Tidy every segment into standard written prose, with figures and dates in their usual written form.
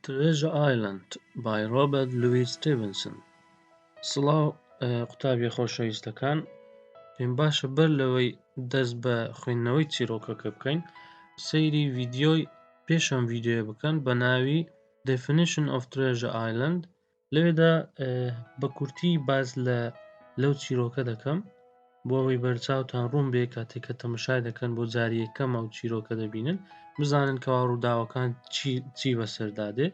Treasure Island by Robert Louis Stevenson. سڵاو قوتابی خۆشەویستەکان، پێم باشە بەر لەوەی دەست بە خوێندنەوەی چیرۆکەکە بکەین، سەیری ڤیدیۆی پێشەم ڤیدیۆ بکەن بە ناوی Definition of Treasure Island. لەوێدا بە کورتی باز لەو چیرۆکە دەکەم بۆ ئەوەی بەرچاوتان ڕوون بێ کاتێککە تەمەشای دەکەن بۆ جاری یەکەم ئەو چیرۆکە دەبینن، بزانن کەوا ڕووداوەکان چی بەسەردادێ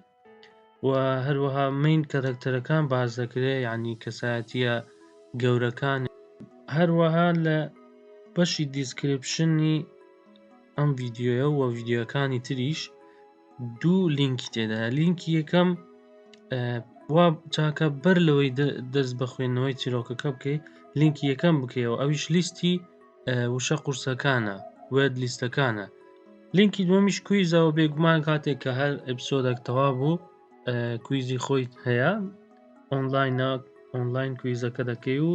و هەروەها مین کەرەکتەرەکان باز دەکرێ، یعنی کەسایەتیە گەورەکان. هەروەها لە بەشی دیسکریپشنی ئەم ڤیدیۆیە و ڤیدیۆکانی تریش دوو لینکی تێدا. لینکی یەکەم وا چاکە بەر لەوەی دەست بە خوێندنەوەی چیرۆکەکە بکەی، لینکی یەکەم بکەیەوە، ئەویش لیستی وشە قورسەکانە، وردلیستەکانە. لینکی دووەمیش کویزەوە، بێگومان کاتێک کە هەر ئەپیسۆدێک تەواو بوو کویزی خۆی هەیە، ئۆنلاین کویزەکە دەکەی و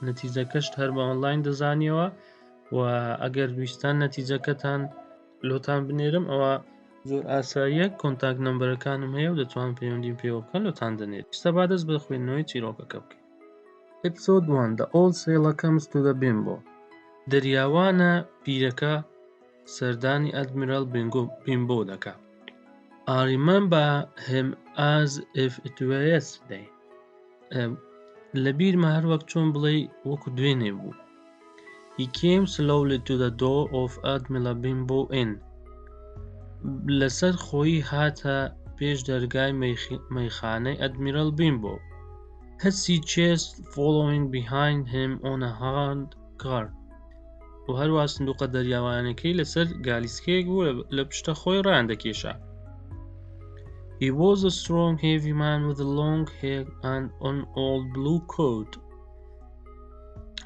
نەتیجەکەشت هەر بە ئۆنلاین دەزانیەوە و ئەگەر ویستان نەتیجەکەتان لۆتان بنێرم ئەوە زۆر ئاساییە، کۆنتاکت نەمبەرەکانم هەیە و دەتوانن پەیوەندیم پێوە بکەن لۆتان دەنێت. ئێستا با دەست بە خوێندنەوەی چیرۆکەکە بکەین. Episode 1 The old sailor comes to the bimbo. دەریاوانە پیرەکە سەردانی ئەدمیرال بیمبۆ دەکا. I remember him as if it were yesterday. لەبیرمە هەر وەک چۆن بڵێ وەکو دوێنێ بوو. He came slowly to the door of Admiral Bimbo Inn. لەسەر خۆی هاتە پێش دەرگای مەیخانەی ئەدمیرال بیمبۆ. He chased following behind him on a hand cart. و هەروە سندوقە دەریاوانەکەی لەسەر گالیسکەیەک بوو لە پشتە خۆی ڕاندەکێشا. He was a strong heavy man with long hair and an old blue coat.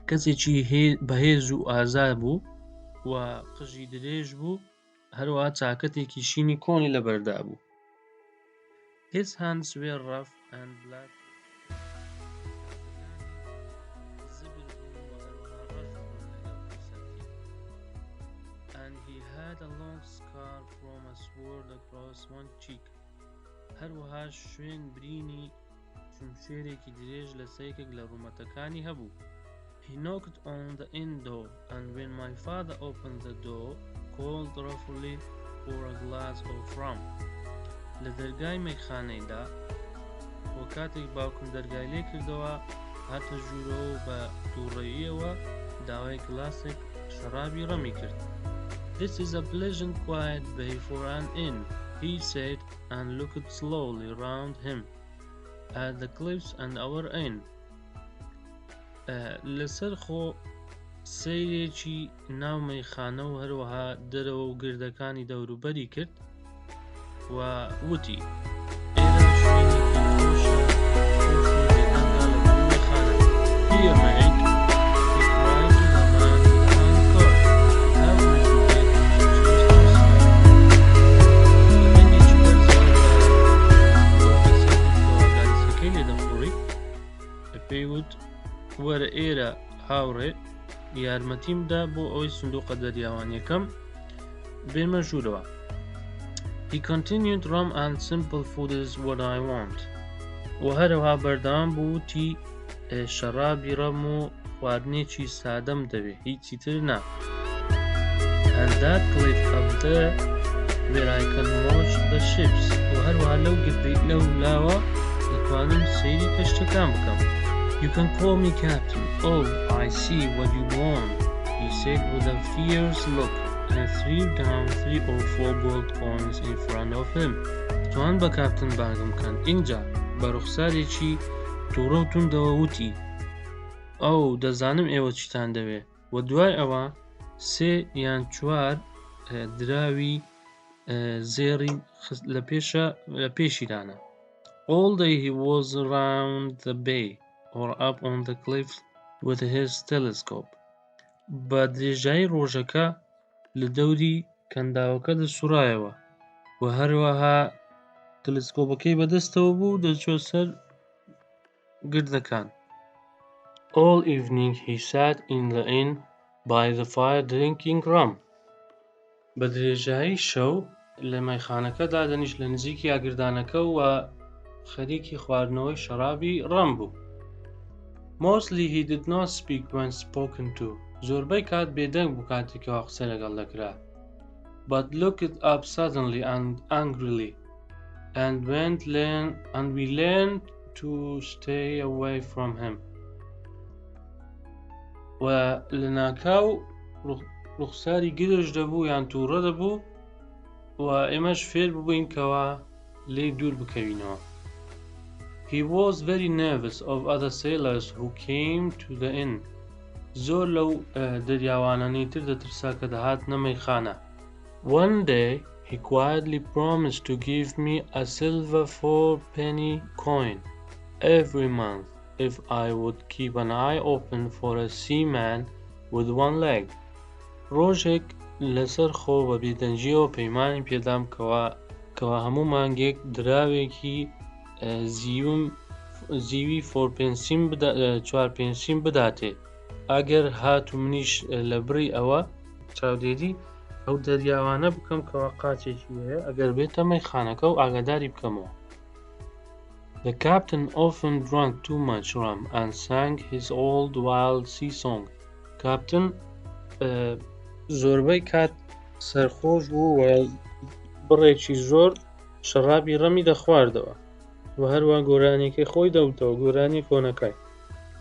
کەسێکی بەهێز و ئازا بوو و قژی درێژ بوو، هەروە چاکەتێکی شینی کۆنی لەبەردا بوو. His hands were rough and black. And he had a long scar from a sword across one cheek. هەروەها شوێن برینی شمشێرێکی درێژ لە سەیەکێک لە ڕوومەتەکانی هەبوو. He knocked on the inn door, and when my father opened the door, called roughly for a glass of rum. لە دەرگای مەیخانەیدا وە کاتێک باوکم دەرگای لێ کردەوە، هاتە ژوورەوە بە تووڕەییەوە داوای گلاسێک شەرابی ڕەمی کرد. This is a pleasant quiet bay for an inn, he said, and looked slowly round him at the cliffs and our inn. لەسەر خۆ سەیرێکی ناو مەیخانە و هەروەها دەرەوە و گردەکانی دەوروبەری کرد و وتی ئێرە شوێنێکی خۆشە، خۆش و بێدەنگا لە مەیخانە. Here, mate, he cried to the man in the handcart. How would you get me to choose to sign? هەندێکی بەرزە بۆ کەسێکی گالیسەکەی لێ دەخۆڕی، پێی وت وەرە ئێرە هاوڕێ، یارمەتیمدا بۆ ئەوەی سندوقە دەریاوانیەکەم بێمە ژوورەوە. He continued, rum and simple food is what I want. و هەروەها بەردەوام بوو وتی شەرابی ڕەم و خواردنێکی سادەم دەوێ، هیچی تر نا. And that cliff up there where I can watch the ships. و هەروەها لەو گردەی لەو لاوە دەتوانم سەیری کەشتەکان بکەم. You can call me captain. Oh, I see what you want, he said with a fierce look, and threw down 3 or 4 gold coins in front of him. توان بە کاپتن باگم کەن. اینجا بە ڕوخسارێکی تووڕە و توندەوە وتی ئەو دەزانم ئێوە چیتان دەوێ. و دوای ئەوە 3 یان 4 دراوی زێڕی لە پێشیدانە. All day he was around the bay or up on the cliff with his telescope. بە درێژایی ڕۆژەکە لە دەوری کەنداوەکە دەسوڕایەوە و هەروەها تەلەسکۆپەکەی بەدەستەوە بوو دەچۆ سەر گردەکان. All evening he sat in the inn by the fire drinking rum. بە درێژایی شەو لە مەیخانەکەدا دەنیشت لە نزیکی ئاگردانەکە و خەریکی خواردنەوەی شەرابی ڕەم بوو. Mostly he did not speak when spoken to. زۆربەی کات بێدەنگ بوو کاتێکەوە قسە لەگەڵ دەکرا. But looked up suddenly and angrily, and we learned to stay away from him. و لە ناکاو ڕوخساری گرژ دەبوو یان تووڕە دەبوو و ئێمەش فێر ببووین کەوا لێی دوور بکەوینەوە. He was very nervous of other sailors who came to the inn. زۆر لەو دەریاوانانەی تر دەترسا کە دەهاتنە مەیخانە. One day he quietly promised to give me a silver 4-penny coin every month if I would keep an eye open for a seaman with one leg. ڕۆژێک لەسەر خۆ بە بێدەنجیەوە پەیمانی پێدام کەوا هەموو مانگێک دراوێکی زیوی 4 پێنسیم بداتێ ئەگەر هات و منیش لە بڕی ئەوە چاودێری ئەو دەریاوانە بکەم کەوا قاچێکی هەیە ئەگەر بێتە مەیخانەکە و ئاگاداری بکەمەوە. The captain often drank too much rum and sang his old wild sea song. کاپتن زۆربەی کات سەرخۆش بوو و بڕێکی زۆر شەرابی ڕەمی دەخواردەوە و هەروە گۆرانێکی خۆی دەوتەوە گۆرانی کۆنەکەی.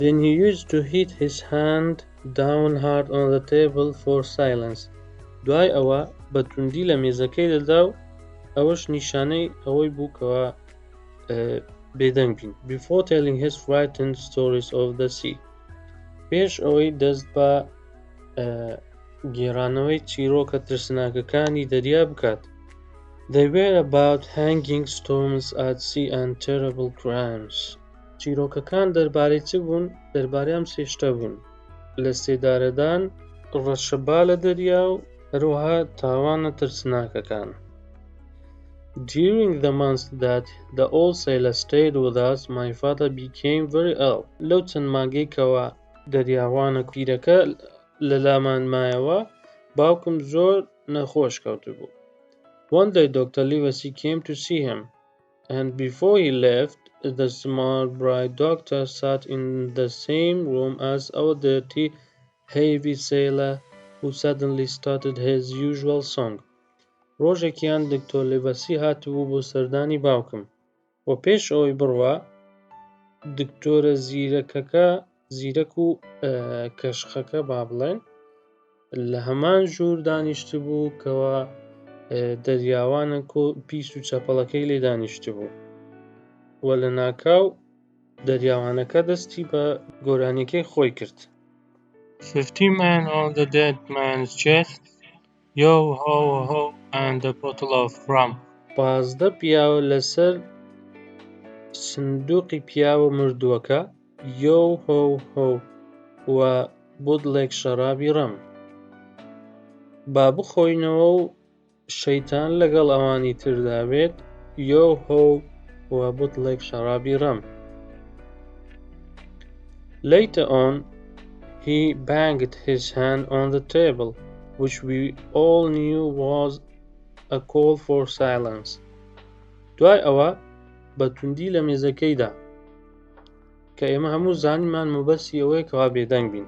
Then he used to hit his hand down hard on the table for silence. دوای ئەوە بە توندی لە مێزەکەی دەدا و ئەوەش نیشانەی ئەوەی بوو کەوا بێدەنگ بین. Before telling his frightened stories of the sea. پێش ئەوەی دەست بە گێڕانەوەی چیڕۆکە ترسناکەکانی دەریا بکات. They were about hanging storms at sea and terrible crimes. چیرۆکەکان دەربارەی چ بوون؟ دەربارەی ئەم سێشتە بوون. لە سێدارەدان، ڕەشەبا لە دەریا و هەروەها تاوانە ترسناکەکان. During the months that the old sailor stayed with us, my father became very ill. لەو چەند مانگەی کەوا دەریاوانە پیرەکە لە لامان مایەوە باوکم زۆر نەخۆش کەوتبوو. One day Dr. Livesey came to see him, and before he left, the smart bright doctor sat in the same room as our dirty, heavy sailor who suddenly started his usual song. ڕۆژێکیان دکتۆر لیڤەسی هاتبوو بۆ سەردانی باوکم و پێش ئەوەی بڕوا دکتۆرە زیرەک و کەشخەکە با بڵێن لە هەمان ژوور دانیشت بوو کەوا دەریاوانە پیس و چەپەڵەکەی لێ دانیشت بوو و لە ناکاو دەریاوانەکە دەستی بە گۆرانیەکەی خۆی کرد. 50 men on the dead man's chest, yo ho ho and a bottle of rum. 15 پیاوە لەسەر سندوقی پیاوە مردووەکە، yo ho ho و بوتڵێک شەرابی ڕەم. با بخۆینەوە و شەیتان لەگەڵ ئەوانی تردا بێت، yo ho و بوتڵێک شەرابی ڕەم. Later on, he banged his hand on the table, which we all knew was a call for silence. دوای ئەوە بە توندی لە مێزەکەیدا کە ئێمە هەموو زانیمان مەبەستی ئەوەیە کەوا بێدەنگ بین.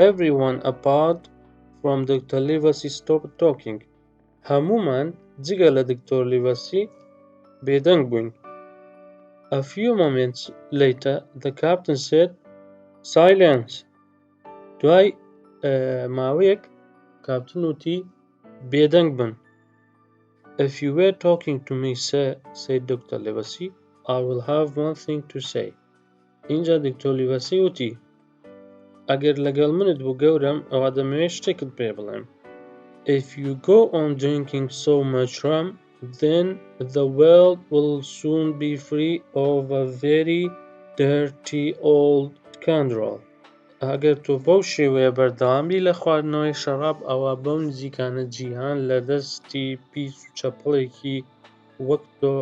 Everyone apart from Dr. Livesey stopped talking. هەموومان جگە لە دکتۆر لیڤەسی بێدەنگ بووین. A few moments later, the captain said, "Silence." دوای ماوەیەک کاپتن وتی بێدەنگ بن. If you were talking to me, sir, said Dr. Livesey, I will have one thing to say. اینجا دکتۆر لیڤەسی وتی ئەگەر لەگەڵ منت بوو گەورم ئەوە دەمەوێت شتێکت پێ بڵێم. If you go on drinking so much rum, then the world will soon be free of a very dirty old scoundrel. ئەگەر تۆ بەو شێوەیە بەردەوامی لە خواردنەوەی شەراب ئەوە بەو نزیکانە جیهان لە دەستی پیس و چەپەڵێکی وەک تۆ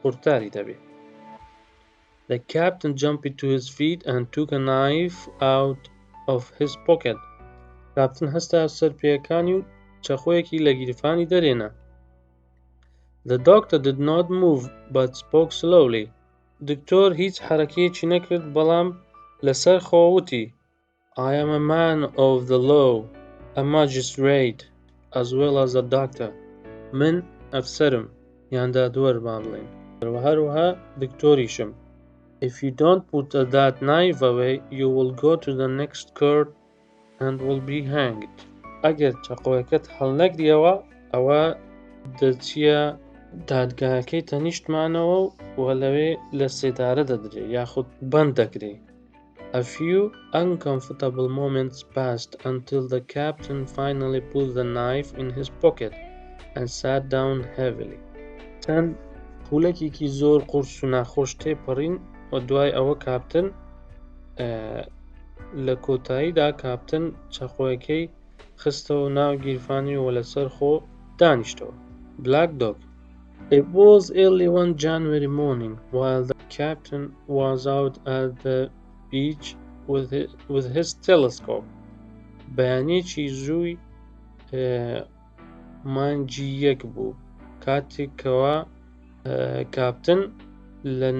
قورتاری دەبێت. The captain jumped to his feet and took a knife out of his pocket. کاپتن هەستا سەر پێیەکانی و چەخۆیەکی لە گیرفانی دەرێنا. The doctor did not move but spoke slowly. دکتۆر هیچ حرەکەیەکی نەکرد بەڵام لەسەر خۆوتی I am a man of the law, a magistrate, as well as a doctor. من ئەفسەرم یان دادوەر با بڵێن هەروەها دکتۆریشم. If you don't put that knife away, you will go to the next court and will be hanged. ئەگەر چەقۆیەکەت هەڵ نەگریەوە ئەوە دەچیە دادگاکەی تەنیشتمانەوە و لەوێ لە سێدارە دەدرێت یاخود بەند دەکرێت. A few uncomfortable moments passed until the captain finally put the knife in his pocket and sat down heavily. چەند پولەکێکی زۆر قورس و ناخۆش تێپەڕین و دوای ئەوە کاپتن لە کۆتاییدا کاپتن چەقۆیەکەی خستەوە ناو گیرفانی و لەسەر خۆ دانیشتەوە. Black Dog. It was early one January morning while the captain was out at the beach with his telescope. بەیانێکی زووی مانگی یەک بوو کاتێکەوە کاپتن لە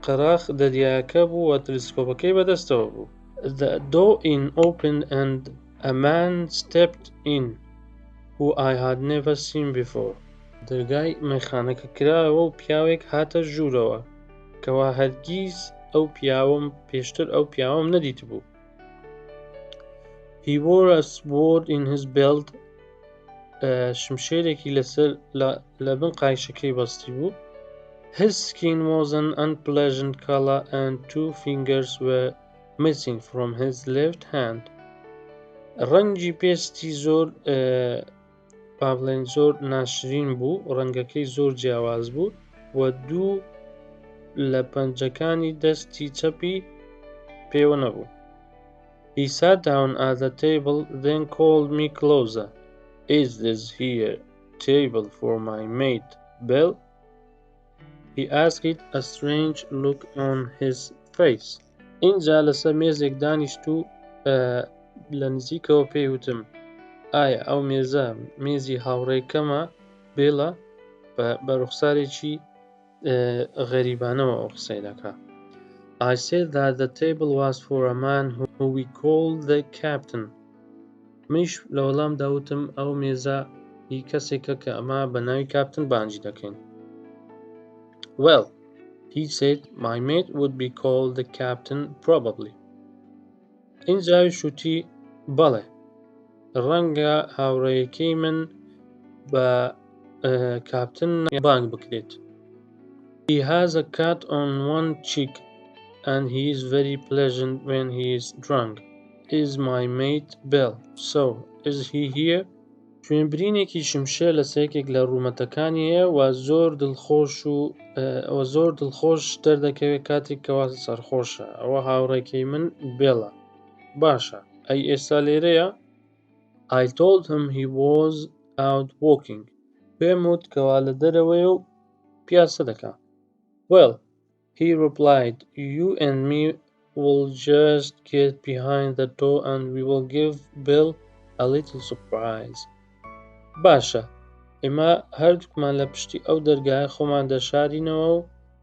قەراخ دەریاکە بوو و تەلسکۆپەکەی بەدەستەوە بوو. The door opened and a man stepped in who I had never seen before. دەرگای مەیخانەکە کرایەوە و پیاوێک هاتە ژوورەوە کەوا هەرگیز ئەو پیاوەم پێشتر ئەو پیاوەم نەدیت بوو. He wore a sword in his belt. شمشێرێکی لەسەر لە بن قایشەکەی بەستی بوو. His skin was an unpleasant color and 2 fingers were missing from his left hand. ڕەنگی پێستی زۆر پاڵێن زۆر ناشرین بوو ڕەنگەکەی زۆر جیاواز بوو و 2 لە پەنجەکانی دەستی چەپی پێوە نەبوو. He sat down at the table then called me closer. Is this here table for my mate Bill? He asked, a strange look on his face. اینجا لەسەر مێزێک دانیشت و لە نزیکەوە پێیوتم ئایا ئەو مێزە مێزی هاوڕێکەمە بێڵە بە ڕوخسارێکی غەریبانەوە ئەو قسەی دەکا. I said that the table was for a man who we called the captain. منیش لە وەڵام داوتم ئەو مێزە هی کەسێکە کە ئەمە بە ناوی کاپتن بانگی دەکەین. Well, he said, my mate would be called the captain probably. اینجا شوتی بەڵێ ڕەنگە هاوڕێیەکەی من بە کاپتن بانگ بکرێت. He has a cut on one cheek and he is very pleasant when he is drunk. Is my mate Bill? So, is he here? شوێنبرینێکی شمشێر لە سەیەکێک لە ڕوومەتەکانی هەیە و زۆر دڵخۆش دەردەکەوێت کاتێک کەوا سەرخۆشە. ئەوە هاوڕێکەی من بێڵە. باشە ئەی ئێستا لێرەیە؟ I told him he was out walking. پێم وت کەوا لە دەرەوەی و پیاسە دەکا. Well, he replied, you and me will just get behind the door and we will give Bill a little surprise. باشە ئێمە هەردووکمان لە پشتی ئەو دەرگایە خۆمان دەشارینەوە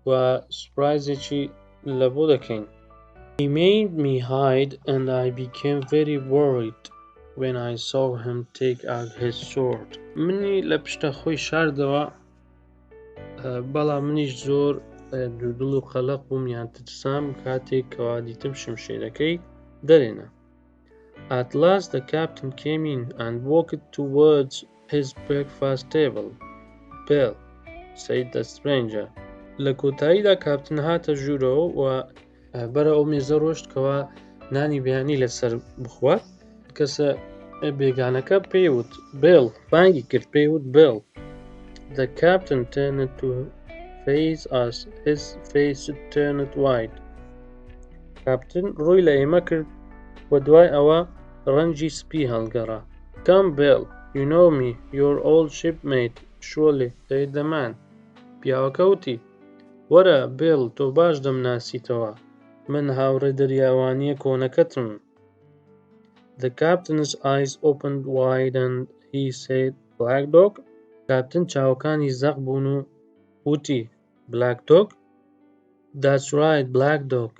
و سوپرایزێکی لە بۆ دەکەین. He made me hide and I became very worried when I saw him take out his sword. منی لە پشتە خۆی شاردەوە بەڵام منیش زۆر دوودڵ و خەلق بووم یان ترسام کاتێک کەوا دیتم شمشێرەکەی دەرێنە. At last the captain came in and walked towards his breakfast table. Bill, said the stranger. لە کۆتاییدا کاپتن هاتە ژوورەوە و بەرە ئەو مێزە ڕۆشت کەوا نانی بەیانی لەسەر بخوات. کەسە بێگانەکە پێیوت Bill بانگی کرد پێیوت Bill. The captain turned to face us. His face turned white. کاپتن ڕووی لە ئێمە کرد و دوای ئەوە ڕەنگی سپی هەڵگەڕا. Come Bill, you know me, your old shipmate, surely, said the man. پیاوەکە وتی وەرە Bill تۆ باش دەمناسیتەوە من هاوڕێ دەریاوانیە کۆنەکەتم. The captain's eyes opened wide and he said, Black Dog? کاپتن چاوەکانی زەق بوون و وتی Black dog? That's right, Black dog.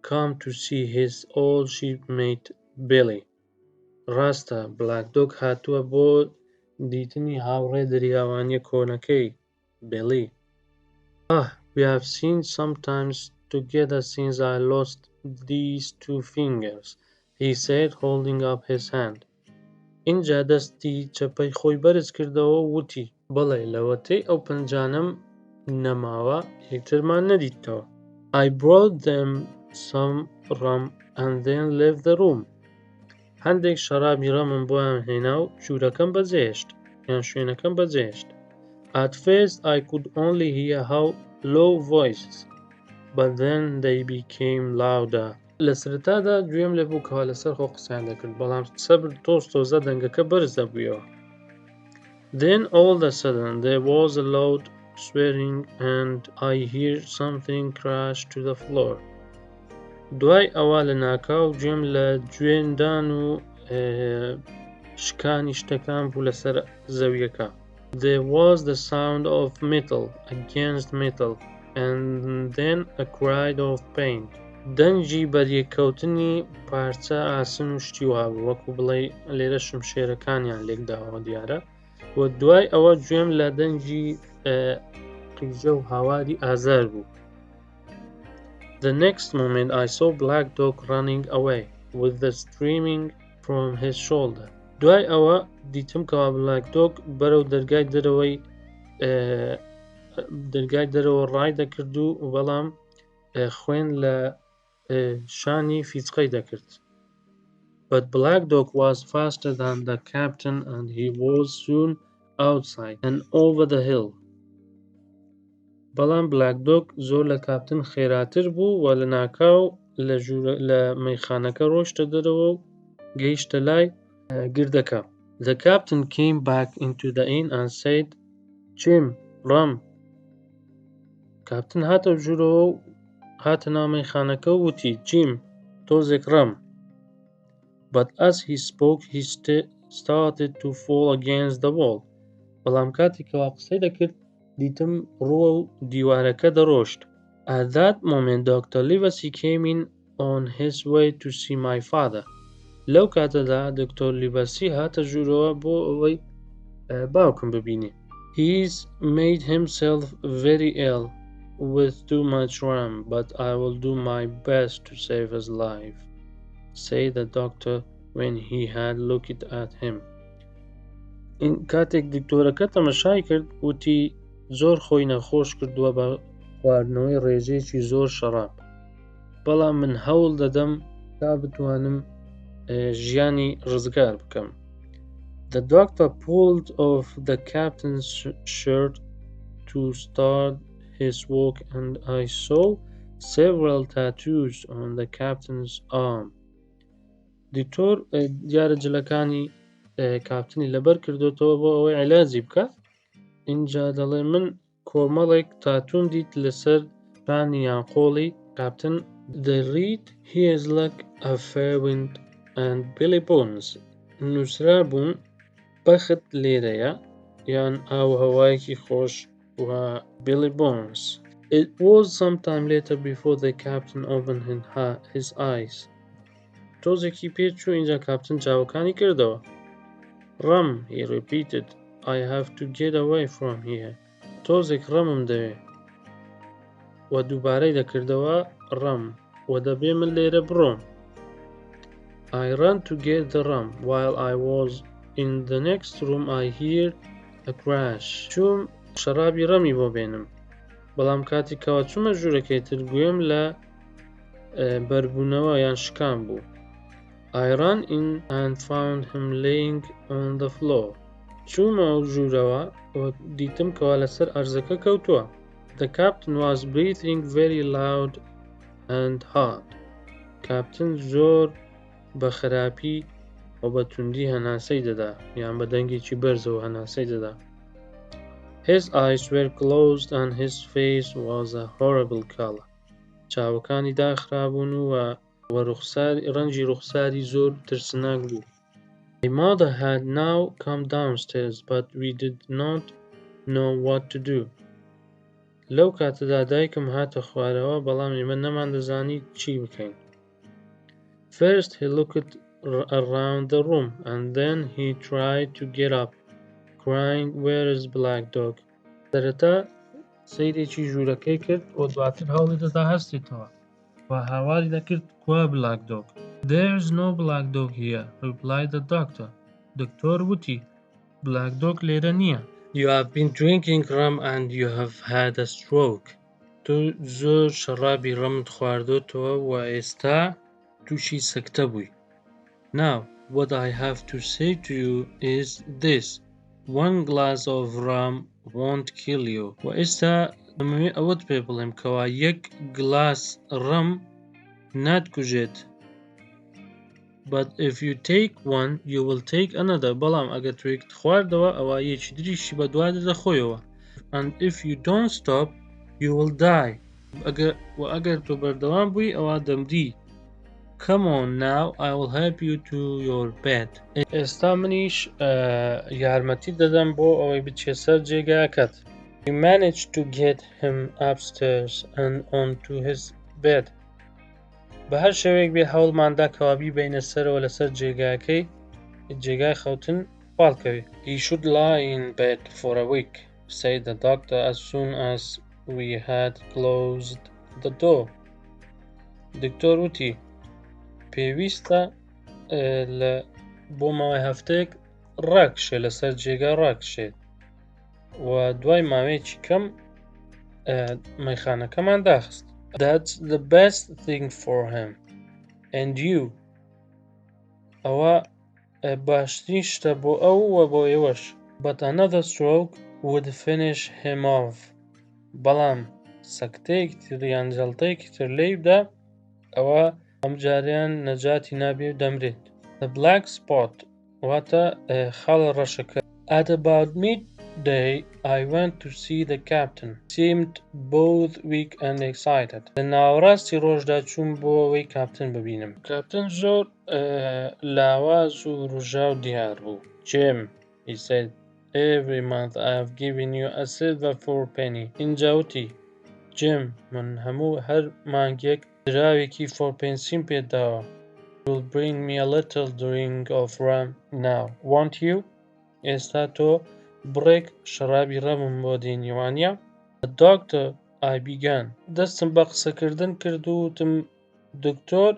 Come to see his old shipmate Billy. ڕاستە Black dog هاتووە بۆ دیتنی هاوڕێ دەریاوانیە کۆنەکەی Billy. We have seen sometimes together since I lost these two fingers, he said, holding up his hand. اینجا دەستی چەپەی خۆی بەرز کردەوە و وتی بەڵێ لەوەتەی ئەو پەنجانەم نەماوە یەکترمان نەدیتەوە. I brought them some rum and then left the room. هەندێک شەرابی ڕەمم بۆیان هێنا و ژوورەکەم بەجێهێشت یان شوێنەکەم بەجێهێشت. At first I could only hear how low voices, but then they became louder. لە سەرەتادا گوێم لێ بوو کەوا لەسەر خۆ قسەیان دەکرد بەڵام سەبر تۆزە دەنگەکە بەرز دەبوویەوە. Then all of a sudden there was a loud swearing and I hear something crash to the floor. دوای ئەوە لە ناکاو گوێم لە گوێندان و شکانی شتەکان بوو لەسەر زەویەکە. There was the sound of metal against metal and then a cry of pain. دەنگی بەریەکەوتنی پارچە ئاسن و شتی وابوو وەکو بڵێ لێرە شمشێرەکانیان لێکداوە دیارە و دوای ئەوە گوێم لە دەنگی قیژە و هاواری ئازار بوو. The next moment I saw Black dog running away with the streaming from his shoulder. دوای ئەوە دیتم کەوا Black dog بەرەو دەرگای دەرەوە ڕای دەکرد و بەڵام خوێن لە شانی فیچقەی دەکرد. But Black dog was faster than the captain and he was soon outside and over the hill. بەڵام Black dog زۆر لە کاپتن خێراتر بوو و لە ناکاو لە مەیخانەکە ڕۆیشتە دەرەوە و گەیشتە لای گردەکە. The captain came back into the inn and said, Jim, rum. کاپتن هاتە ژوورەوە و هاتە ناو مەیخانەکە و وتی Jim, تۆزێک ڕەم. But as he spoke he started to fall against the wall. بەڵام کاتی کەوا قسەی دەکرد دیتم ڕووە و دیوارەکە دەڕۆشت. At that moment Dr. Livesey came in on his way to see my father. لەو کاتەدا دکتۆر لیڤەسی هاتە ژوورەوە بۆ ئەوەی باوکم ببینێ. He's made himself very ill with too much rum, but I will do my best to save his life, said the doctor when he had looked at him. این کاتێک دکتۆرەکە تەمەشای کرد وتی زۆر خۆی نەخۆش کردووە بە خواردنەوەی ڕێژەیەکی زۆر شەراب بەڵام من هەوڵ دەدەم تا بتوانم ژیانی ڕزگار بکەم. The doctor pulled off the captain's shirt to start his walk and I saw several tattoos on the captain's arm. دکتۆر دیارە جلەکانی کاپتنی لەبەر کردوتەوە بۆ ئەوەی عیلاجی بکات. اینجا دەڵێ من کۆمەڵێک تاتوم دیت لەسەر شانی یان قۆڵی کاپتن. They read he is like a fair wind and Billy Bones. نووسرا بوون بەخت لێرەیە یان ئاوهەوایەکی خۆش و Billy Bones. It was some time later before the captain opened his eyes. تۆزێکی پێچوو اینجا کاپتن چاوەکانی کردەوە. Rum, he repeated. I have to get away from here. تۆزێک ڕەمم دەوێ و دووبارەی دەکردەوە ڕەم و دەبێ من لێرە بڕۆم. I ran to get the rum. While I was in the next room I hear a crash. چوم شەرابی ڕەمی بۆ بێنم بەڵام کاتی کەوا چوومە ژوورەکەی تر گوێم لە بەربوونەوە یان شکان بوو. I ran in and found him laying on the floor. چوومە ژوورەوە و دیتم کەوا لەسەر ئەرزەکە کەوتووە. The captain was breathing very loud and hard. کاپتن زۆر بە خراپی و بە توندی هەناسەی دەدا یان بە دەنگێکی بەرزەوە هەناسەی دەدا. His eyes were closed and his face was a horrible color. چاوەکانی داخرابوون و ڕەنگی ڕوخساری زۆر ترسناک بوو. My mother had now come downstairs, but we did not know what to do. لەو کاتەدا دایکم هاتە خوارەوە بەڵام ئێمە نەمان دەزانی چی بکەین. First he looked around the room and then he tried to get up, crying, "Where is Black Dog?" سەرەتا سەیرێکی ژوورەکەی کرد و دواتر هەوڵی دەدا هەستێتەوە و هاواری دەکرد کوا Black Dog. "There's no Black Dog here," replied the doctor. دکتۆر وتی Black Dog لێرە نییە. "You have been drinking rum and you have had a stroke." تۆ زۆر شەرابی ڕەمت خواردۆتەوە و ئێستا تووشی سەکتە بووی. "Now, what I have to say to you is this. One glass of rum won't kill you." و ئێستا دەمەوێت ئەوەت پێ بڵێم کەوا یەک گلاس ڕەم ناتکوژێت. "But if you take one, you will take another." بەڵام ئەگەر توێکت خواردەوە ئەوە یەکی دریشی بە دوادە دەخۆیەوە. "And if you don't stop, you will die." ئەگەر تۆ بەردەوام بووی ئەوە دەمری. "Come on now, I will help you to your bed." ئێستا منیش یارمەتی دەدەم بۆ ئەوەی بچێ سەر جێگاکەت. He managed to get him upstairs and onto his bed. بە هەر شێوەیەک بێ هەوڵماندا کەوابی بینە سەرەوە لەسەر جێگای خەوتن پاڵکەوێ. "He should lie in bed for a week," said the doctor as soon as we had closed the door. دکتۆر وتی پێویستە بۆ ماوەی هەفتەیەک ڕاکشێ لەسەر جێگا ڕاکشێت و دوای ماوەیەکی کەم مەیخانەکەمان داخست. "That's the best thing for him. And you." ئەوە باشترین شتە بۆ ئەو و بۆ ئێوەش. "But another stroke would finish him off." بەڵام سەکتەیەکی تر یان جەڵتەیەکی تر لێیدا ئەوە ئەم جاریان نەجاتی نابێ و دەمرێت. "The black spot" واتە خاڵە ڕەشەکە. "At about midday I went to see the captain. Seemed both weak and excited." لە ناوەڕاستی ڕۆژدا چوون بۆ ئەوەی کاپتن ببینم. کاپتن زۆر لاواز و ڕژاو دیار بوو. "Jim," he said, "every month I have given you a silver fourpenny." اینجا وتی "Jim, من هەر مانگێک دراوێکی فۆرپێنسیم پێت داوە. "You'll bring me a little drink of rum now, won't you?" ئێستا تۆ بڕێک شەرابی ڕەمم بۆ دێنی وانییە؟ "The doctor," I began. دەستم بە قسەکردن کرد و وتم دکتۆر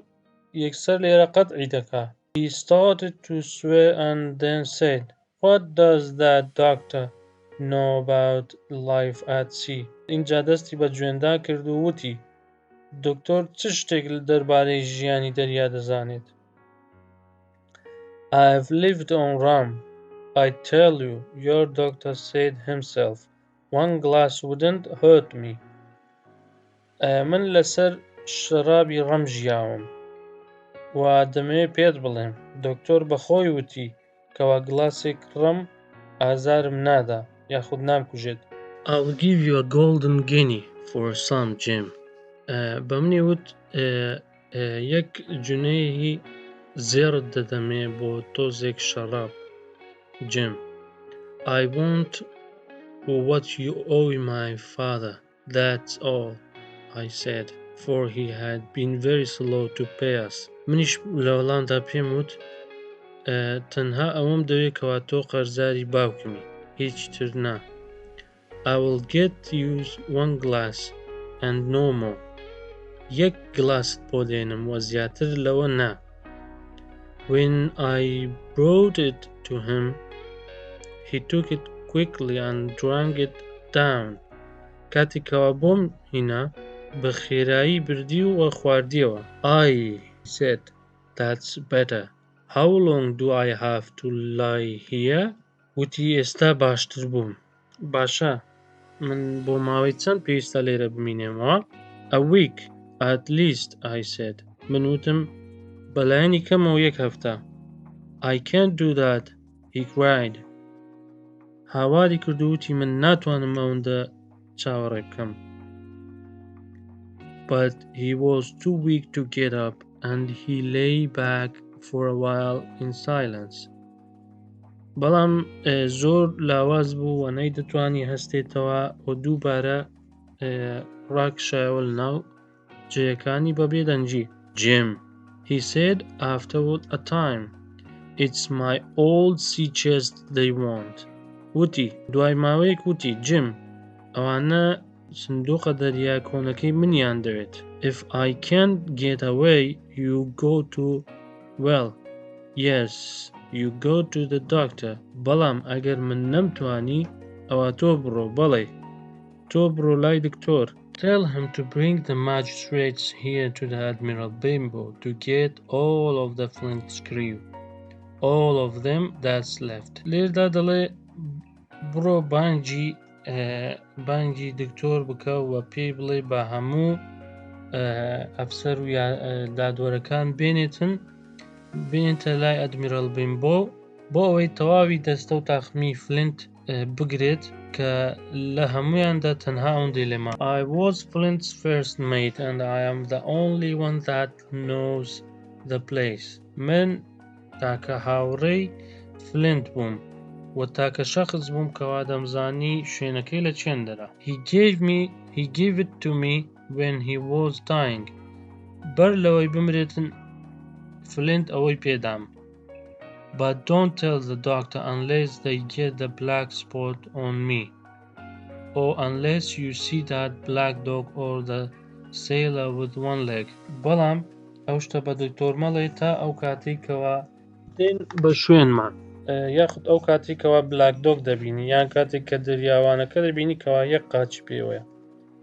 یەکسەر لێرە قەتعی دەکا. He started to swear and then said, "What does that doctor know about life at sea?" اینجا دەستی بە جوێندا کرد و وتی دکتۆر چ شتێک دەربارەی ژیانی دەریا دەزانێت؟ "I have lived on rum. I tell you, your doctor said himself, one glass wouldn't hurt me." من لەسەر شەرابی ڕەم ژیاوم و دەمەوێت پێت بڵێم دکتۆر بەخۆی وتی کەوا گلاسێک ڕەم ئازارم نادا یاخود نامکوژێت. "I'll give you a golden guinea for some, Jim." بە منی وت یەک جونەیەی زێڕت دەدەمێ بۆ تۆزێک شەراب Jim. "I want what you owe my father, that's all," I said, for he had been very slow to pay us. منیش لە وەڵامدا پێم وت تەنها ئەوەم دەوێتەوە تۆ قەرزاری باوکمی هیچ تر نا. "I will get you one glass and no more." یەک گلاست بۆ دێنم و زیاتر لەوە نا. When I brought it to him, he took it quickly and drank it down. کاتێکەوە بۆم هینا بە خێرایی بردی و خواردیەوە. "I," he said, "that's better. How long do I have to lie here?" وتی ئێستا باشتر بووم. "باشە من بۆ ماوەی چەند پێویستە لێرە بمینێمەوە؟" "A week at least," I said. من وتم بەلایەنی کەمەوە یەک هەفتە. "I can't do that," he cried. هاواری کرد و وتی من ناتوانم ئەوەندە چاوەڕێ بکەم. But he was too weak to get up and he lay back for a while in silence. بەڵام زۆر لاواز بوو و نەیدەتوانی هەستێتەوە و دووبارە ڕاکشایەوە لەناو جێیەکانی بەبێ دەنجی. Jim, he said after a time, it's my old sea chest they want. وتی دوای ماوەیەک وتی جیم ئەوانە سندوقە دەریای کۆنەکەی منیان دەوێت. If I can't get away, you go to, well, yes, you go to the doctor. بەڵام ئەگەر من نەمتوانی ئەوە تۆ بڕۆ، بەڵێ تۆ بڕۆ لای دکتۆر. Tell him to bring the magistrates here to the Admiral Benbow to get all of the Flint's crew, all of them that's left. لێردا دەڵێ بڕۆ بانگی دکتۆر بکە و پێی بڵێ بە هەموو ئەفسەر و دادوەرەکان بێنێتە لای ئەدمیرال بێنبۆ بۆ ئەوەی تەواوی دەستە و تاخمی فلنت بگرێت کە لە هەمویاندا تەنها ئەوەندەی لێما. I was Flint's first mate and I am the only one that knows the place. من تاکە هاوڕێی فلنت بووم و تاکە شەخص بووم کەوا دەمزانی شوێنەکەی لە چێندەرا. He gave it to me when he was dying. بەر لەوەی بمرێتن فلنت ئەوەی پێدام. But don't tell the doctor unless they get the black spot on me, or unless you see that black dog or the sailor with one leg. بەڵام ئەو شتە بە دکتۆر مەڵێ تا ئەو کاتێکەوە دێن بە شوێنمان، یاخود ئەو کاتێکەوە بلاک دۆگ دەبینی یان کاتێک کە دەریاوانەکە دەبینی کەوا یەک قاچی پێوەیە.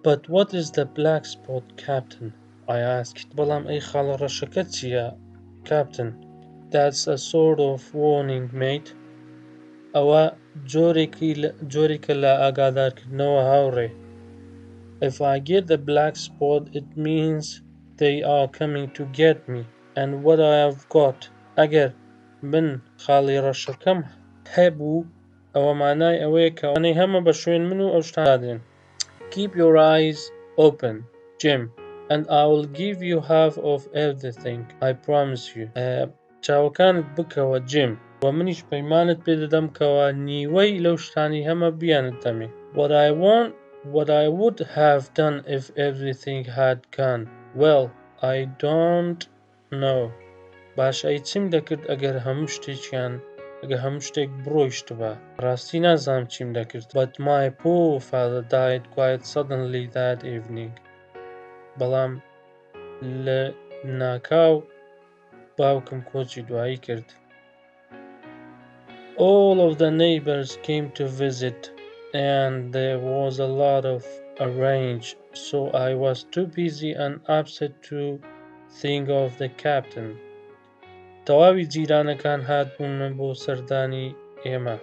But what is the black spot, Captain? I asked. بەڵام ئەی خاڵە ڕەشەکە چییە، Captain? That's a sort of warning, mate. ئەوە جۆرێکە لە ئاگادارکردنەوە هاوڕێ. If I get the black spot, it means they are coming to get me and what I have got. ئەگەر من خاڵی ڕەشەکەم هەبوو ئەوە مانای ئەوەیە کە ئەوانەی هەمە بە شوێن من و ئەو شتادێن. Keep your eyes open, Jim, and I will give you half of everything, I promise you. چاوەکانت بکەوە جیم و منیش پەیمانت پێ دەدەم کەوە نیوەی لەو شتانی هەمە بیانت دەمێ. What I would have done if everything had gone well, I don't know. باش ئەی چیم دەکرد ئەگەر هەموو شتێک بڕۆیشت بە، ڕاستی نازانم چیم دەکرد. But my poor father died quite suddenly that evening. بەڵام لە ناکاو باوکم کۆچی دوایی کرد. All of the neighbors came to visit and there was a lot of arrange, so I was too busy and upset to think of the captain. تەواوی جیرانەکان هاتبوون بۆ سەردانی ئێمە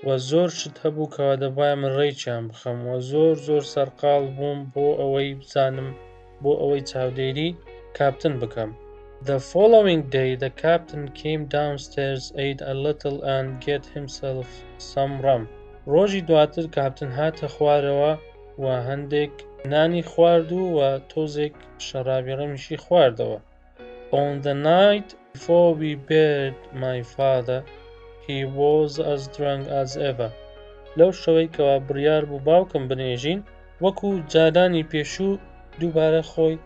و زۆر شت هەبوو کەوا دەبایە من ڕێکیان بخەم و زۆر سەرقاڵ بووم بۆ ئەوەی بزانم بۆ ئەوەی چاودێری کاپتن بکەم. The following day the captain came downstairs, ate a little and get himself some rum. ڕۆژی دواتر کاپتن هاتە خوارەوە و هەندێک نانی خواردو و تۆزێک شەرابی ڕەمیشی خواردەوە. On the night before we buried my father, he was as drunk as ever. لەو شەوەی کەوا بڕیار بوو باوکم بنێژین وەکو جارانی پێشوو دووبارە خۆی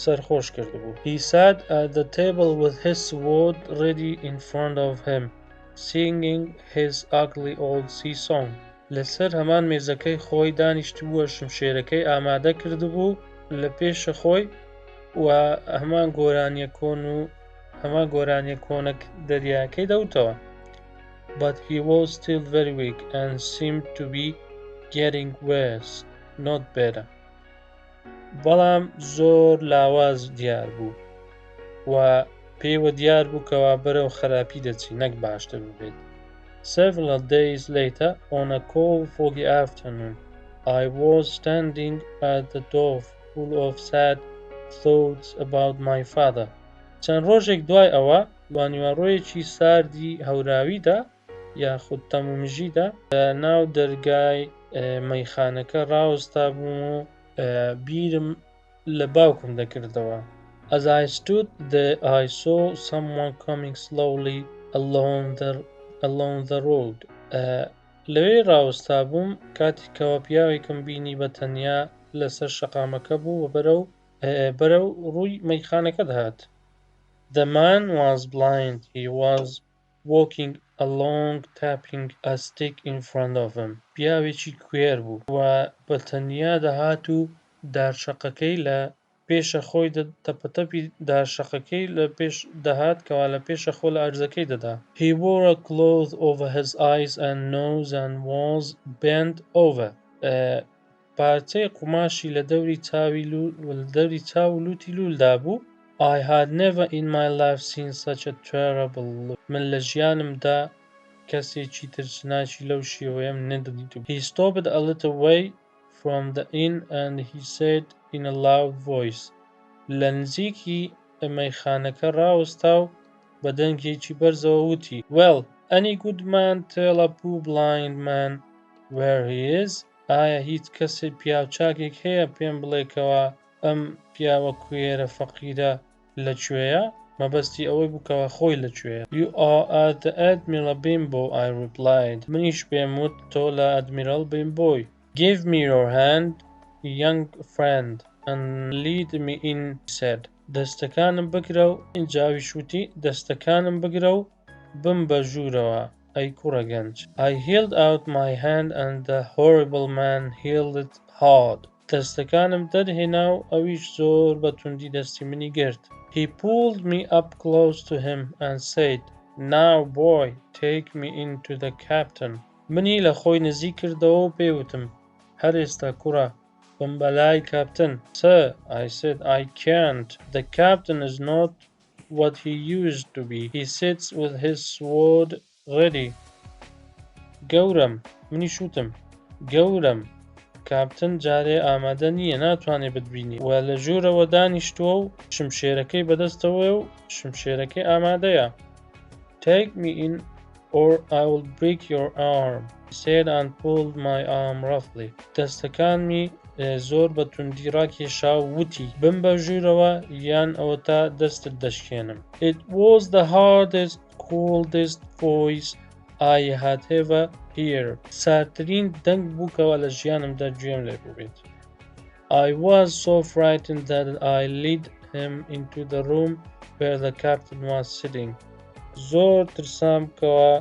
سەرخۆش کردبوو. He sat at the table with his sword ready in front of him, singing his ugly old sea song. لەسەر هەمان مێزەکەی خۆی دانیشتبووە شمشێرەکەی ئامادە کردبوو لە پێشە خۆی و هەمان گۆرانیە کۆنە دەریاکەی دەوتەوە. But he was still very weak and seemed to be getting worse, not better. بەڵام زۆر لاواز دیار بوو و پێوە دیار بوو کەوا بەرەو خراپی دەچی نەک باشتر ببێت. Several days later, on a cold foggy afternoon, I was standing at the door full of sad thoughts about my father. چەند ڕۆژێک دوای ئەوە بانیوەڕۆیەکی ساردی هەوراویدا یاخود تەمومژیدا ناو دەرگای مەیخانەکە ڕاوەستا بووم و بیرم لە باوکم دەکردەوە. As I stood there, I saw someone coming slowly along the road. لەوێ ڕاوەستا بووم کاتێکەوە پیاوێکم بینی بە تەنیا لەسەر شەقامەکە بوو و بەرەو ڕووی مەیخانەکە دەهات. The man was blind. He was walking along tapping a stick in front of him. پیاوێکی کوێر بوو و بە تەنیا دەهات و دارشەقەکەی لە پێشە خۆی تەپەتەپی دارشەقەکەی لە پێش دەهات کەوا لە پێشە خۆ لە ئەرزەکەی دەدا. He wore a cloth over his eyes and nose and was bent over. پارچەی قوماشی لە دەوری چاو و لوتی لولدا بوو. I had never in my life seen such a terrible look. من لە ژیانمدا کەسێکی ترسناکی لەو شێوەیەم نەدیدم. He stopped a little way from the inn and he said in a loud voice. لە نزیکی مەیخانەکە ڕاوەستا و بە دەنگێکی بەرزەوە وتی. Well, any good man tell a poor blind man where he is? ئایا هیچ کەسێک پیاو چاکێک هەیە پێم بڵێکەوە ئەم پیاوە کوێرە فەقیرە لەکوێیە؟ مەبەستی ئەوەی بووکەوە خۆی لەکوێیە. You are at the Admiral Bimbo, I replied. منیش پێم وت تۆ لە ئەدمیرال بیمبۆی. Give me your hand, young friend, and lead me in, he said. دەستەکانم بگرە و ئینجاویش وتی دەستەکانم بگرە و بم بە ژوورەوە ئەی کوڕە گەنج. I held out my hand and the horrible man held it hard. دەستەکانم دەرهێنا و ئەویش زۆر بە توندی دەستی منی گرت. He pulled me up close to him and said, Now boy, take me into the captain. منی لە خۆی نزیک کردەوە و پێوتم هەر ئێستا کوڕە بم بەلای کاپتن. Sir, I said, I can't. The captain is not what he used to be. He sits with his sword ready. گەورم منی شوتم گەورم کاپتن جارێ ئامادە نییە ناتوانێت بتبینی و لە ژوورەوە دانیشتووە و شمشێرەکەی بەدەستەوە و شمشێرەکەی ئامادەیە. Take me in or I will break your arm, he said and pulled my arm roughly. دەستەکانمی زۆر بە توندی ڕاکێشا و وتی بم بە ژوورەوە یان ئەوە تا دەستت دەشکێنم. It was the hardest, coldest voice I had ever heard. سارترین دەنگ بووکەوە لە ژیانمدا گوێم لێ بووبێت. I was so frightened that I led him into the room where the captain was sitting. زۆر ترسام کەوە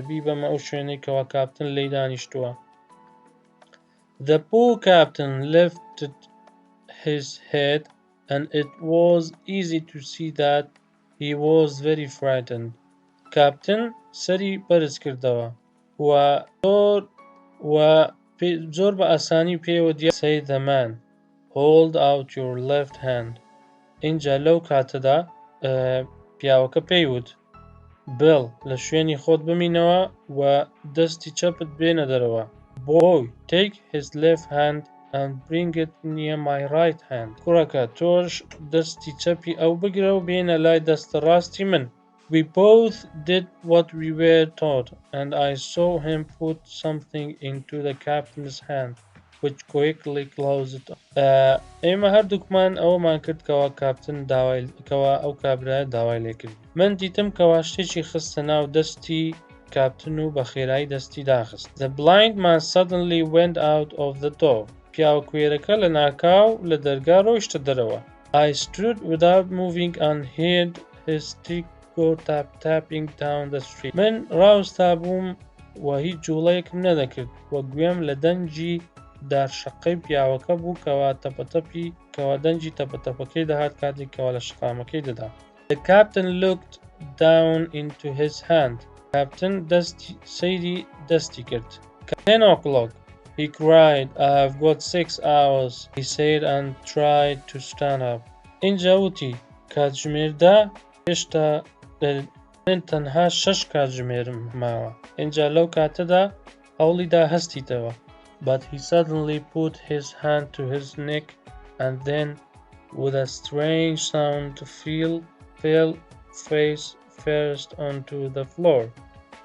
بیبەمە ئەو شوێنەی کەوە کاپتن لێی دانیشتووە. The poor captain lifted his head and it was easy to see that he was very frightened. کاپتن سەری بەرز کردەوە و زۆر بە ئاسانی پێوە دیار. Say the man, hold out your left hand. اینجا لەو کاتەدا پیاوەکە پێیوت بڵ لە شوێنی خۆت بمینەوە و دەستی چەپت بێنە دەرەوە. Boy, take his left hand and bring it near my right hand. کوڕەکە تۆش دەستی چەپی ئەو بگرە و بێنە لای دەستە ڕاستی من. We both did what we were taught, and I saw him put something into the captain's hand, which quickly closed it. ئێمە هەردووکمان ئەوەمان کرد کەوا کاپتن کەوا ئەو کابرایە داوای لێ کرد. من دیتم کەوا شتێکی خستە ناو دەستی کاپتن و بە خێرایی دەستی داخست. The blind man suddenly went out of the door. پیاوە کوێرەکە لە ناکاو لە دەرگا ڕۆیشتە دەرەوە. I stood without moving and heard his stick go tapping down the street. من ڕاوستا بووم و هیچ جوڵەیەکم نەدەکرد وە گوێم لە دەنجی دارشەقەی پیاوەکە بوو کەوا دەنجی تەپەتەپەکەی دەهات کاتێکەوە لە شقامەکەی دەدا. The captain looked down into his hand. Captain سەیری دەستی کرد. 10 o'clock, he cried. I have got 6 hours, he said and tried to stand up. اینجا وتی کاتژمێردا هێشتا من تەنها 6 کاتژمێرم ماوە. اینجا لەو کاتەدا هەوڵیدا هەستیتەوە. But he suddenly put his hand to his neck and then with a strange sound fell face first onto the floor.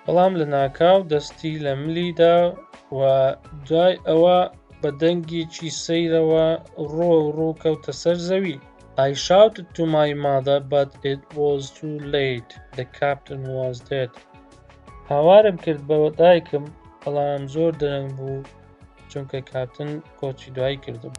بەڵام لە ناکاو دەستی لە ملیدا و دوای ئەوە بە دەنگێکی سەیرەوە ڕوو کەوتە سەر زەوی. I shouted to my mother, but it was too late. The captain was dead. هاوارم کرد بە دایکم، بەڵام زۆر دەرەنگ بوو چونکە کاپتن کۆچی دوایی کردم.